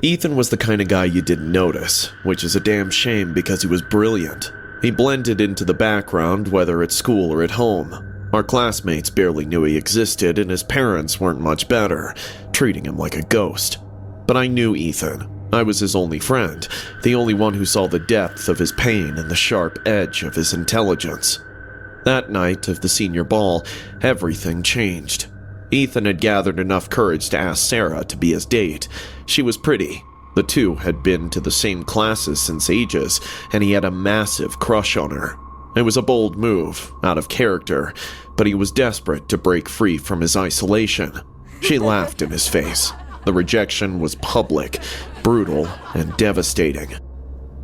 Ethan was the kind of guy you didn't notice, which is a damn shame because he was brilliant. He blended into the background, whether at school or at home. Our classmates barely knew he existed, and his parents weren't much better, treating him like a ghost. But I knew Ethan. I was his only friend, the only one who saw the depth of his pain and the sharp edge of his intelligence. That night of the senior ball, everything changed. Ethan had gathered enough courage to ask Sarah to be his date. She was pretty. The two had been to the same classes since ages, and he had a massive crush on her. It was a bold move, out of character, but he was desperate to break free from his isolation. She laughed in his face. The rejection was public, brutal, and devastating.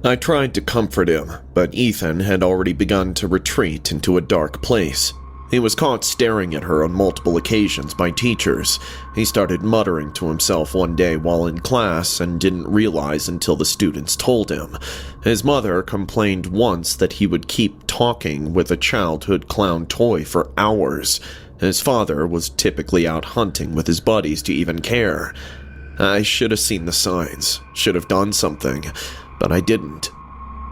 I tried to comfort him, but Ethan had already begun to retreat into a dark place. He was caught staring at her on multiple occasions by teachers. He started muttering to himself one day while in class and didn't realize until the students told him. His mother complained once that he would keep talking with a childhood clown toy for hours. His father was typically out hunting with his buddies to even care. I should have seen the signs, should have done something, but I didn't.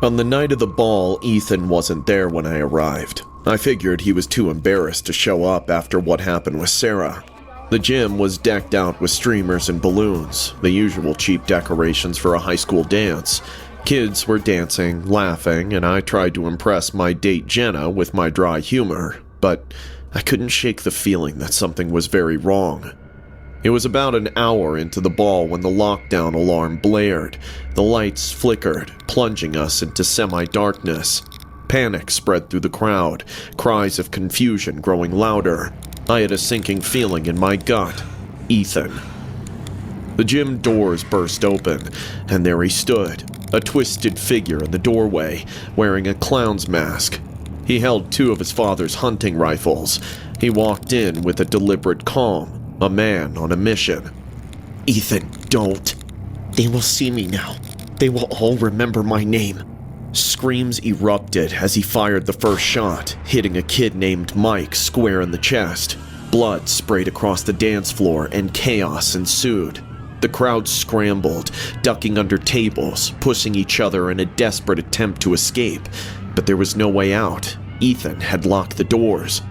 On the night of the ball, Ethan wasn't there when I arrived. I figured he was too embarrassed to show up after what happened with Sarah. The gym was decked out with streamers and balloons, the usual cheap decorations for a high school dance. Kids were dancing, laughing, and I tried to impress my date Jenna with my dry humor, but I couldn't shake the feeling that something was very wrong. It was about an hour into the ball when the lockdown alarm blared. The lights flickered, plunging us into semi-darkness. Panic spread through the crowd, cries of confusion growing louder. I had a sinking feeling in my gut. Ethan. The gym doors burst open, and there he stood, a twisted figure in the doorway, wearing a clown's mask. He held two of his father's hunting rifles. He walked in with a deliberate calm, a man on a mission. Ethan, don't. They will see me now. They will all remember my name. Screams erupted as he fired the first shot, hitting a kid named Mike square in the chest. Blood sprayed across the dance floor and chaos ensued. The crowd scrambled, ducking under tables, pushing each other in a desperate attempt to escape, but there was no way out. Ethan had locked the doors.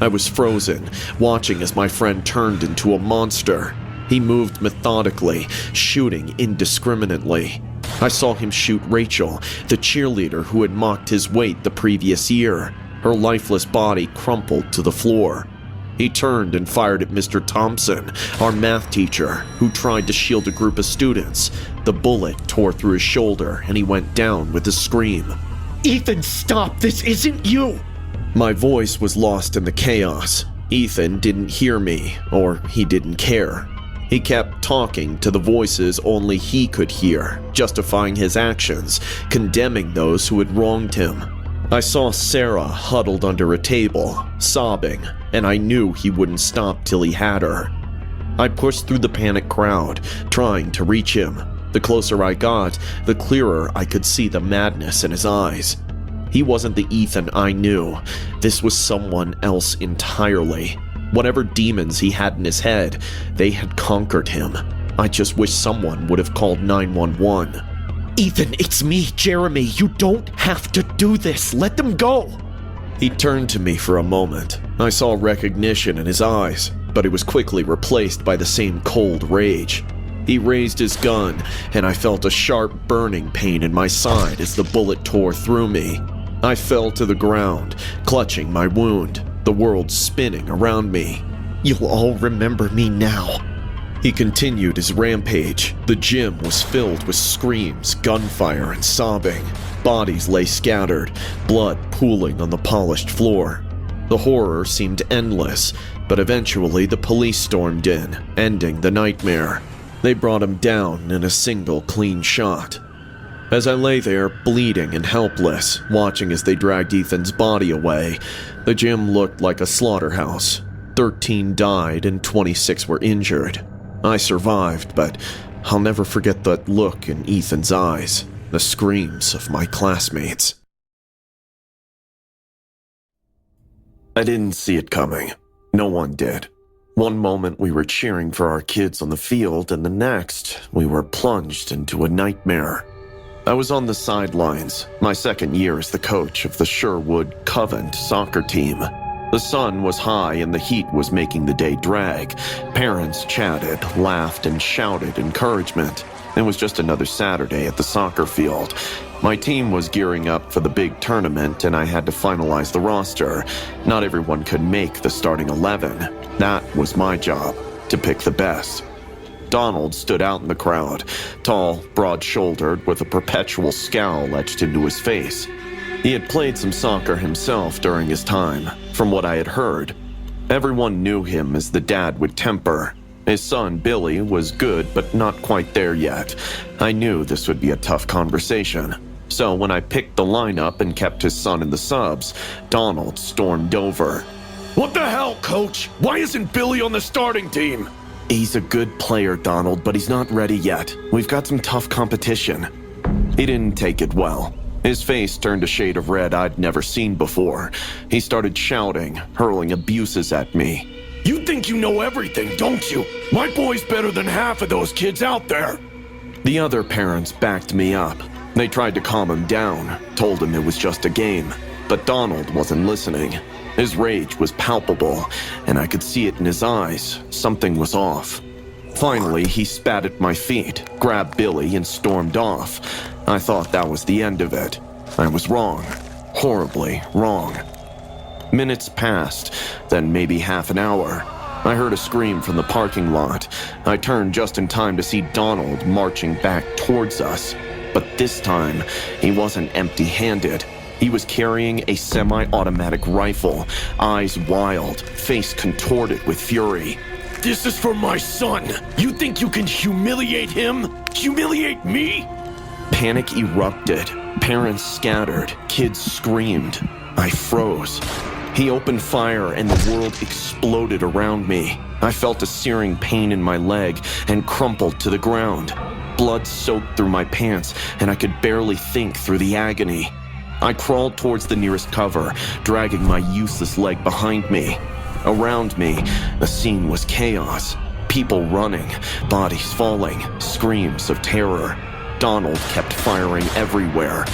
I was frozen, watching as my friend turned into a monster. He moved methodically, shooting indiscriminately. I saw him shoot Rachel, the cheerleader who had mocked his weight the previous year. Her lifeless body crumpled to the floor. He turned and fired at Mr. Thompson, our math teacher, who tried to shield a group of students. The bullet tore through his shoulder and he went down with a scream. Ethan, stop! This isn't you! My voice was lost in the chaos. Ethan didn't hear me, or he didn't care. He kept talking to the voices only he could hear, justifying his actions, condemning those who had wronged him. I saw Sarah huddled under a table, sobbing, and I knew he wouldn't stop till he had her. I pushed through the panicked crowd, trying to reach him. The closer I got, the clearer I could see the madness in his eyes. He wasn't the Ethan I knew. This was someone else entirely. Whatever demons he had in his head, they had conquered him. I just wish someone would have called 911. Ethan, it's me, Jeremy. You don't have to do this. Let them go. He turned to me for a moment. I saw recognition in his eyes, but it was quickly replaced by the same cold rage. He raised his gun, and I felt a sharp burning pain in my side as the bullet tore through me. I fell to the ground, clutching my wound, the world spinning around me. You'll all remember me now. He continued his rampage. The gym was filled with screams, gunfire, and sobbing. Bodies lay scattered, blood pooling on the polished floor. The horror seemed endless, but eventually the police stormed in, ending the nightmare. They brought him down in a single clean shot. As I lay there, bleeding and helpless, watching as they dragged Ethan's body away, the gym looked like a slaughterhouse. 13 died and 26 were injured. I survived, but I'll never forget that look in Ethan's eyes, the screams of my classmates. I didn't see it coming. No one did. One moment we were cheering for our kids on the field, and the next, we were plunged into a nightmare. I was on the sidelines, my second year as the coach of the Sherwood Covent soccer team. The sun was high and the heat was making the day drag. Parents chatted, laughed, and shouted encouragement. It was just another Saturday at the soccer field. My team was gearing up for the big tournament, and I had to finalize the roster. Not everyone could make the starting 11. That was my job, to pick the best. Donald stood out in the crowd, tall, broad-shouldered, with a perpetual scowl etched into his face. He had played some soccer himself during his time, from what I had heard. Everyone knew him as the dad with temper. His son, Billy, was good, but not quite there yet. I knew this would be a tough conversation. So when I picked the lineup and kept his son in the subs, Donald stormed over. What the hell, coach? Why isn't Billy on the starting team? He's a good player, Donald, but he's not ready yet. We've got some tough competition. He didn't take it well. His face turned a shade of red I'd never seen before. He started shouting, hurling abuses at me. You think you know everything, don't you? My boy's better than half of those kids out there. The other parents backed me up. They tried to calm him down, told him it was just a game. But Donald wasn't listening. His rage was palpable, and I could see it in his eyes. Something was off. Finally, he spat at my feet, grabbed Billy, and stormed off. I thought that was the end of it. I was wrong. Horribly wrong. Minutes passed, then maybe half an hour. I heard a scream from the parking lot. I turned just in time to see Donald marching back towards us. But this time, he wasn't empty-handed. He was carrying a semi-automatic rifle, eyes wild, face contorted with fury. This is for my son. You think you can humiliate him? Humiliate me? Panic erupted. Parents scattered. Kids screamed. I froze. He opened fire and the world exploded around me. I felt a searing pain in my leg and crumpled to the ground. Blood soaked through my pants and I could barely think through the agony. I crawled towards the nearest cover, dragging my useless leg behind me. Around me, the scene was chaos. People running, bodies falling, screams of terror. Donald kept firing everywhere.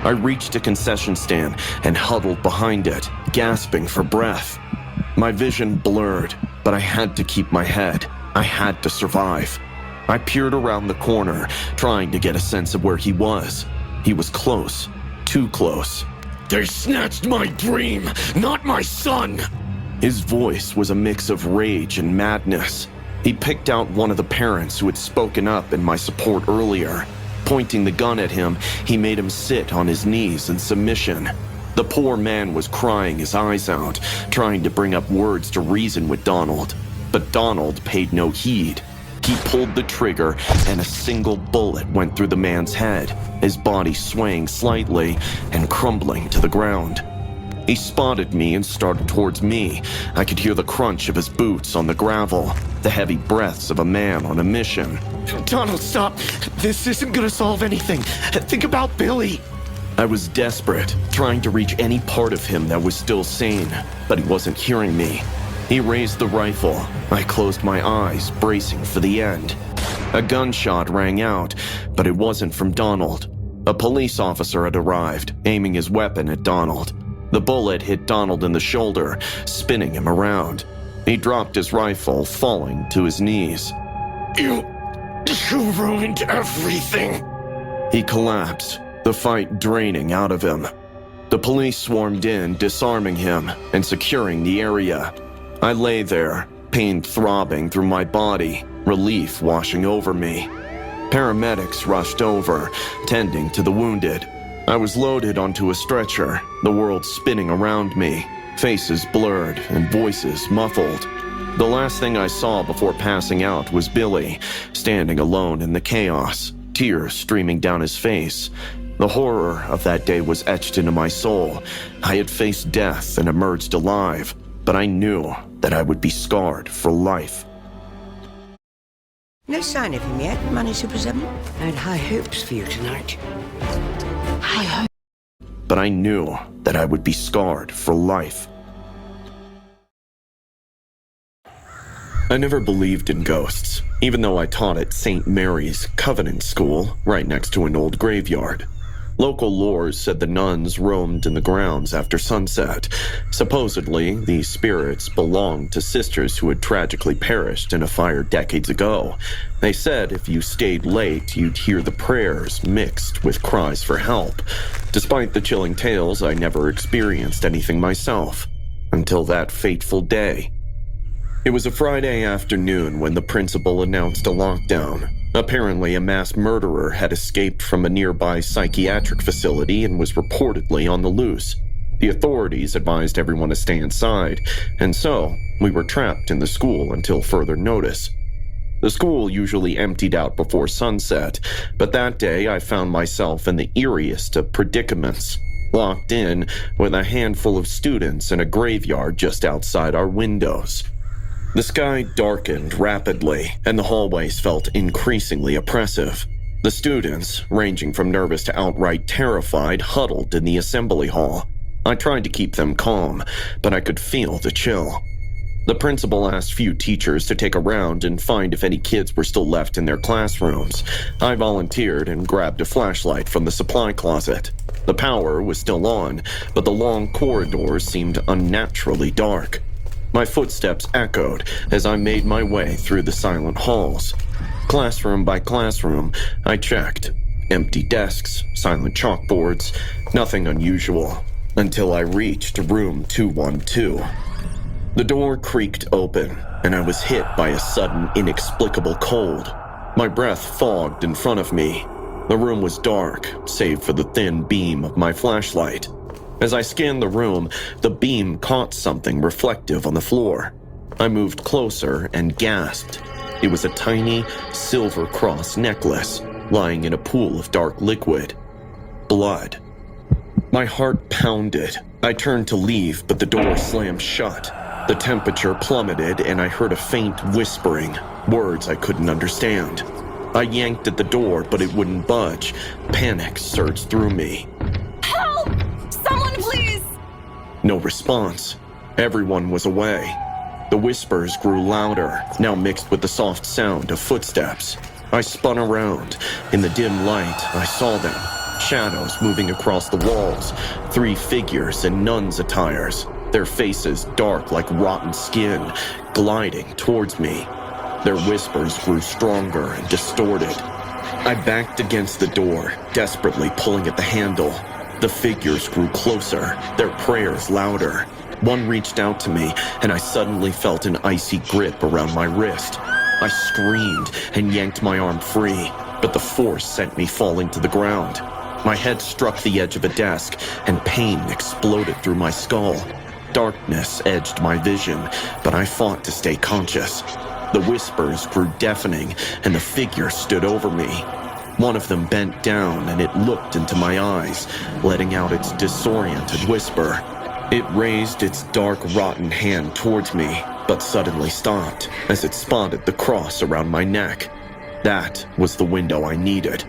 I reached a concession stand and huddled behind it, gasping for breath. My vision blurred, but I had to keep my head. I had to survive. I peered around the corner, trying to get a sense of where he was. He was close. Too close. They snatched my dream, not my son! His voice was a mix of rage and madness. He picked out one of the parents who had spoken up in my support earlier. Pointing the gun at him, he made him sit on his knees in submission. The poor man was crying his eyes out, trying to bring up words to reason with Donald. But Donald paid no heed. He pulled the trigger, and a single bullet went through the man's head, his body swaying slightly and crumbling to the ground. He spotted me and started towards me. I could hear the crunch of his boots on the gravel, the heavy breaths of a man on a mission. Donald, stop. This isn't gonna solve anything. Think about Billy. I was desperate, trying to reach any part of him that was still sane, but he wasn't hearing me. He raised the rifle. I closed my eyes, bracing for the end. A gunshot rang out, but it wasn't from Donald. A police officer had arrived, aiming his weapon at Donald. The bullet hit Donald in the shoulder, spinning him around. He dropped his rifle, falling to his knees. You ruined everything. He collapsed, the fight draining out of him. The police swarmed in, disarming him and securing the area. I lay there, pain throbbing through my body, relief washing over me. Paramedics rushed over, tending to the wounded. I was loaded onto a stretcher, the world spinning around me, faces blurred and voices muffled. The last thing I saw before passing out was Billy, standing alone in the chaos, tears streaming down his face. The horror of that day was etched into my soul. I had faced death and emerged alive, but I knew that I would be scarred for life. No sign of him yet, Money Super 7? I had high hopes for you tonight. High hopes? But I knew that I would be scarred for life. I never believed in ghosts, even though I taught at St. Mary's Covenant School, right next to an old graveyard. Local lore said the nuns roamed in the grounds after sunset. Supposedly, these spirits belonged to sisters who had tragically perished in a fire decades ago. They said if you stayed late, you'd hear the prayers mixed with cries for help. Despite the chilling tales, I never experienced anything myself, until that fateful day. It was a Friday afternoon when the principal announced a lockdown. Apparently, a mass murderer had escaped from a nearby psychiatric facility and was reportedly on the loose. The authorities advised everyone to stay inside, and so we were trapped in the school until further notice. The school usually emptied out before sunset, but that day I found myself in the eeriest of predicaments, locked in with a handful of students in a graveyard just outside our windows. The sky darkened rapidly, and the hallways felt increasingly oppressive. The students, ranging from nervous to outright terrified, huddled in the assembly hall. I tried to keep them calm, but I could feel the chill. The principal asked few teachers to take a round and find if any kids were still left in their classrooms. I volunteered and grabbed a flashlight from the supply closet. The power was still on, but the long corridors seemed unnaturally dark. My footsteps echoed as I made my way through the silent halls. Classroom by classroom, I checked. Empty desks, silent chalkboards, nothing unusual, until I reached room 212. The door creaked open, and I was hit by a sudden, inexplicable cold. My breath fogged in front of me. The room was dark, save for the thin beam of my flashlight. As I scanned the room, the beam caught something reflective on the floor. I moved closer and gasped. It was a tiny silver cross necklace lying in a pool of dark liquid. Blood. My heart pounded. I turned to leave, but the door slammed shut. The temperature plummeted, and I heard a faint whispering, words I couldn't understand. I yanked at the door, but it wouldn't budge. Panic surged through me. Help! Someone, please! No response. Everyone was away. The whispers grew louder, now mixed with the soft sound of footsteps. I spun around. In the dim light, I saw them. Shadows moving across the walls. 3 figures in nuns' attires. Their faces dark like rotten skin, gliding towards me. Their whispers grew stronger and distorted. I backed against the door, desperately pulling at the handle. The figures grew closer, their prayers louder. One reached out to me, and I suddenly felt an icy grip around my wrist. I screamed and yanked my arm free, but the force sent me falling to the ground. My head struck the edge of a desk, and pain exploded through my skull. Darkness edged my vision, but I fought to stay conscious. The whispers grew deafening, and the figure stood over me. One of them bent down, and it looked into my eyes, letting out its disoriented whisper. It raised its dark, rotten hand towards me, but suddenly stopped as it spotted the cross around my neck. That was the window I needed.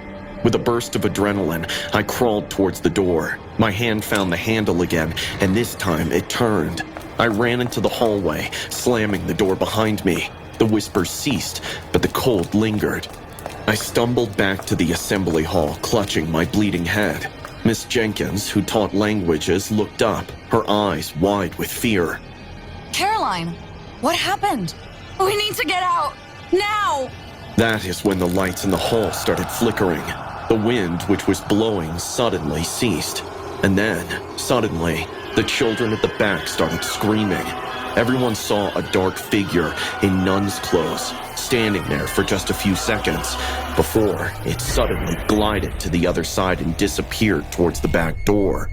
With a burst of adrenaline, I crawled towards the door. My hand found the handle again, and this time it turned. I ran into the hallway, slamming the door behind me. The whispers ceased, but the cold lingered. I stumbled back to the assembly hall, clutching my bleeding head. Miss Jenkins, who taught languages, looked up, her eyes wide with fear. Caroline, what happened? We need to get out, now! That is when the lights in the hall started flickering. The wind, which was blowing, suddenly ceased. And then, suddenly, the children at the back started screaming. Everyone saw a dark figure in nun's clothes, standing there for just a few seconds, before it suddenly glided to the other side and disappeared towards the back door.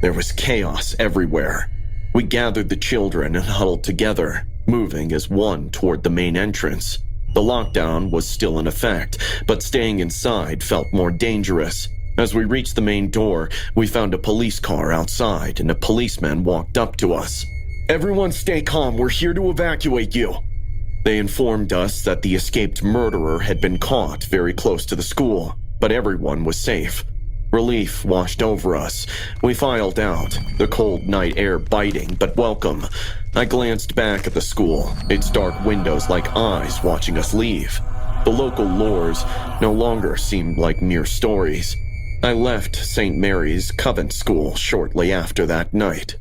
There was chaos everywhere. We gathered the children and huddled together, moving as one toward the main entrance. The lockdown was still in effect, but staying inside felt more dangerous. As we reached the main door, we found a police car outside, and a policeman walked up to us. "Everyone stay calm, we're here to evacuate you." They informed us that the escaped murderer had been caught very close to the school, but everyone was safe. Relief washed over us. We filed out, the cold night air biting but welcome. I glanced back at the school, its dark windows like eyes watching us leave. The local lores no longer seemed like mere stories. I left St. Mary's Covent School shortly after that night.